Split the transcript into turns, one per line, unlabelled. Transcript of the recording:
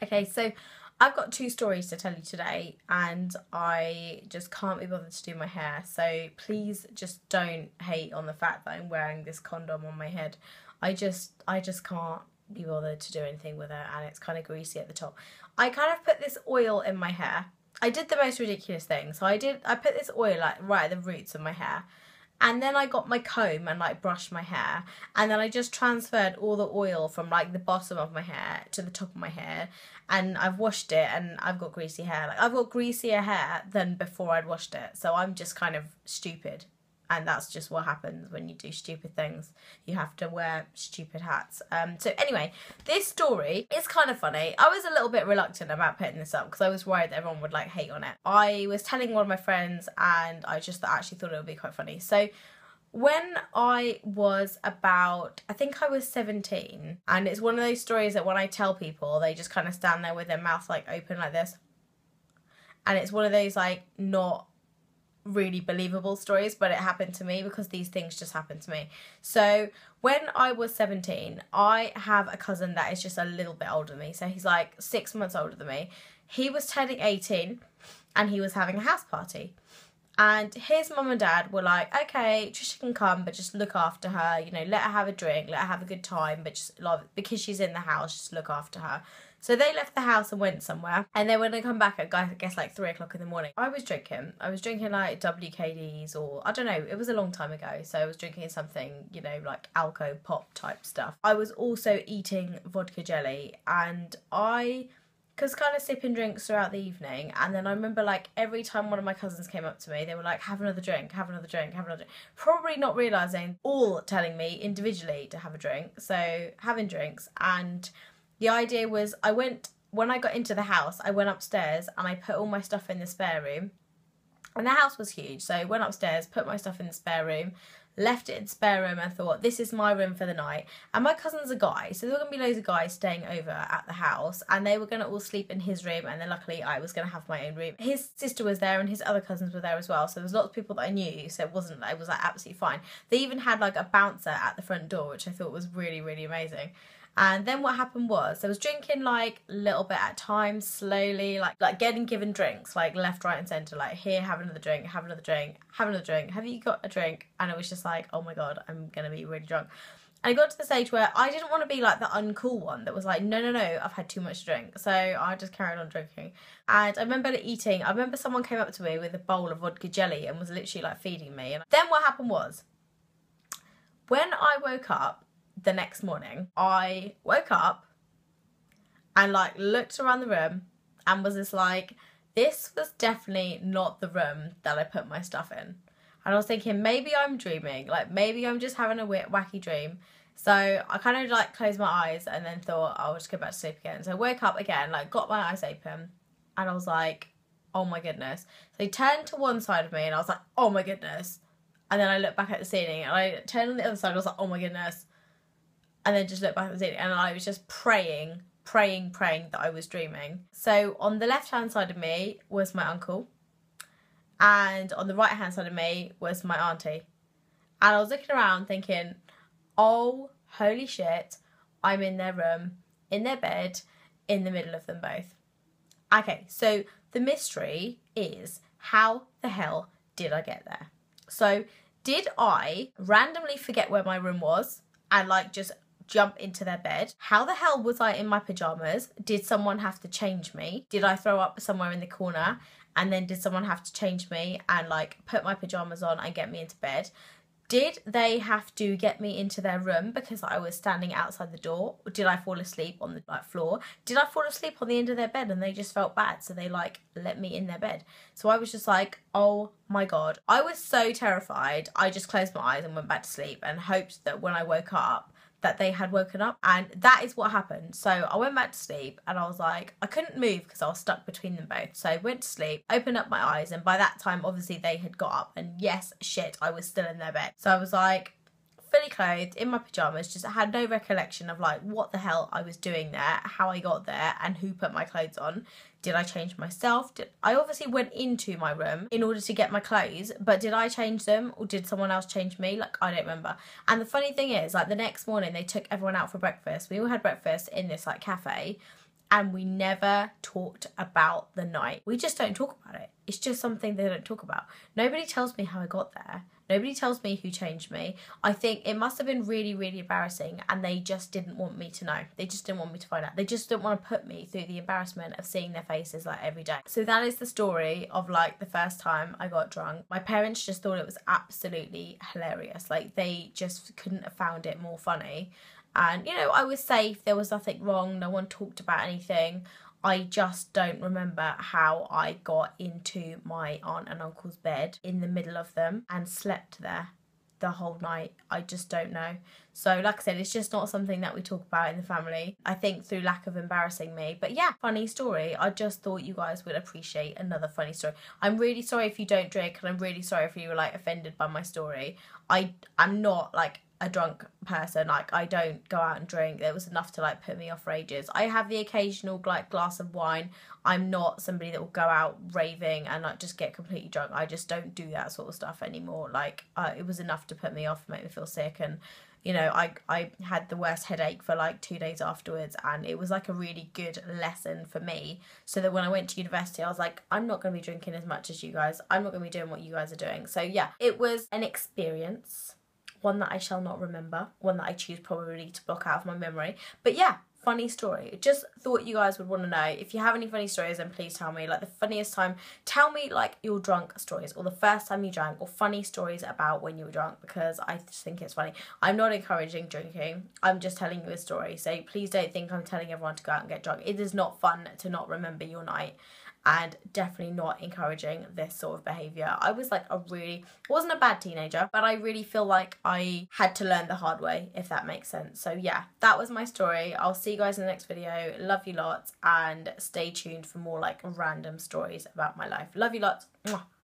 Okay, so I've got 2 stories to tell you today, and I just can't be bothered to do my hair, so please just don't hate on the fact that I'm wearing this condom on my head. I just can't be bothered to do anything with it, and it's kind of greasy at the top. I kind of put this oil in my hair. I did the most ridiculous thing. So I put this oil like right at the roots of my hair. And then I got my comb and like brushed my hair, and then I just transferred all the oil from like the bottom of my hair to the top of my hair, and I've washed it, and I've got greasy hair. Like, I've got greasier hair than before I'd washed it, so I'm just kind of stupid. And that's just what happens when you do stupid things. You have to wear stupid hats. So anyway, this story is kind of funny. I was a little bit reluctant about putting this up because I was worried that everyone would like hate on it. I was telling one of my friends, and I just actually thought it would be quite funny. So when I was about, I think I was 17, and it's one of those stories that when I tell people, they just kind of stand there with their mouth like open like this. And it's one of those like not really believable stories, but it happened to me because these things just happened to me. So when I was 17, I have a cousin that is just a little bit older than me. So he's like 6 months older than me. He was turning 18 and he was having a house party. And his mum and dad were like, okay, Trisha can come, but just look after her, you know, let her have a drink, let her have a good time, but just because she's in the house, just look after her. So they left the house and went somewhere, and then when they come back at, I guess, like 3 o'clock in the morning, I was drinking like WKDs, or I don't know, it was a long time ago, so I was drinking something, you know, like Alco Pop type stuff. I was also eating vodka jelly, and I was kind of sipping drinks throughout the evening, and then I remember like every time one of my cousins came up to me, they were like, have another drink, have another drink, have another drink. Probably not realising, all telling me individually to have a drink, so having drinks. And the idea was, when I got into the house, I went upstairs and I put all my stuff in the spare room. And the house was huge, so I went upstairs, put my stuff in the spare room, left it in the spare room, and thought, this is my room for the night. And my cousin's a guy, so there were going to be loads of guys staying over at the house, and they were going to all sleep in his room, and then luckily I was going to have my own room. His sister was there and his other cousins were there as well, so there was lots of people that I knew, so it was like absolutely fine. They even had like a bouncer at the front door, which I thought was really, really amazing. And then what happened was, I was drinking like a little bit at a time, slowly, like getting given drinks, like left, right and centre, like here, have another drink, have another drink, have another drink, have you got a drink? And it was just like, oh my God, I'm going to be really drunk. And I got to the stage where I didn't want to be like the uncool one that was like, no, I've had too much to drink. So I just carried on drinking. And I remember someone came up to me with a bowl of vodka jelly and was literally like feeding me. And then what happened was, when I woke up, the next morning, I woke up and like looked around the room and was just like, this was definitely not the room that I put my stuff in. And I was thinking, maybe I'm dreaming, like maybe I'm just having a weird wacky dream. So I kind of like closed my eyes and then thought I'll just go back to sleep again. So I woke up again, like got my eyes open, and I was like, oh my goodness. So he turned to one side of me and I was like, oh my goodness. And then I looked back at the ceiling and I turned on the other side and I was like, oh my goodness. And then just looked back at the ceiling, and I was just praying that I was dreaming. So on the left-hand side of me was my uncle, and on the right-hand side of me was my auntie. And I was looking around thinking, oh, holy shit, I'm in their room, in their bed, in the middle of them both. Okay, so the mystery is, how the hell did I get there? So did I randomly forget where my room was and like just jump into their bed? How the hell was I in my pajamas? Did someone have to change me? Did I throw up somewhere in the corner? And then did someone have to change me and like put my pajamas on and get me into bed? Did they have to get me into their room because I was standing outside the door? Or did I fall asleep on the floor? Did I fall asleep on the end of their bed and they just felt bad, so they like let me in their bed? So I was just like, oh my God. I was so terrified. I just closed my eyes and went back to sleep and hoped that when I woke up that they had woken up, and that is what happened. So I went back to sleep and I was like, I couldn't move because I was stuck between them both. So I went to sleep, opened up my eyes, and by that time obviously they had got up, and yes, shit, I was still in their bed. So I was like fully clothed in my pajamas, just had no recollection of like what the hell I was doing there, how I got there, and who put my clothes on. Did I change myself? I obviously went into my room in order to get my clothes, but did I change them or did someone else change me? Like, I don't remember. And the funny thing is, like the next morning they took everyone out for breakfast. We all had breakfast in this like cafe, and we never talked about the night. We just don't talk about it. It's just something they don't talk about. Nobody tells me how I got there. Nobody tells me who changed me. I think it must have been really, really embarrassing, and they just didn't want me to know. They just didn't want me to find out. They just didn't want to put me through the embarrassment of seeing their faces like every day. So that is the story of like the first time I got drunk. My parents just thought it was absolutely hilarious. Like they just couldn't have found it more funny. And, you know, I was safe. There was nothing wrong. No one talked about anything. I just don't remember how I got into my aunt and uncle's bed in the middle of them and slept there the whole night. I just don't know. So like I said, it's just not something that we talk about in the family. I think through lack of embarrassing me. But yeah, funny story. I just thought you guys would appreciate another funny story. I'm really sorry if you don't drink, and I'm really sorry if you were like offended by my story. I'm not like a drunk person. Like I don't go out and drink. It was enough to like put me off for ages. I have the occasional like glass of wine. I'm not somebody that will go out raving and like just get completely drunk. I just don't do that sort of stuff anymore. Like it was enough to put me off, make me feel sick, and you know, I had the worst headache for like 2 days afterwards, and it was like a really good lesson for me, so that when I went to university I was like, I'm not going to be drinking as much as you guys. I'm not going to be doing what you guys are doing. So yeah, it was an experience, one that I shall not remember, one that I choose probably to block out of my memory. But yeah, funny story. Just thought you guys would want to know. If you have any funny stories, then please tell me. Like the funniest time, tell me like your drunk stories, or the first time you drank, or funny stories about when you were drunk, because I just think it's funny. I'm not encouraging drinking. I'm just telling you a story. So please don't think I'm telling everyone to go out and get drunk. It is not fun to not remember your night. And definitely not encouraging this sort of behaviour. I was like wasn't a bad teenager, but I really feel like I had to learn the hard way, if that makes sense. So yeah, that was my story. I'll see you guys in the next video. Love you lots, and stay tuned for more like random stories about my life. Love you lots. Mwah.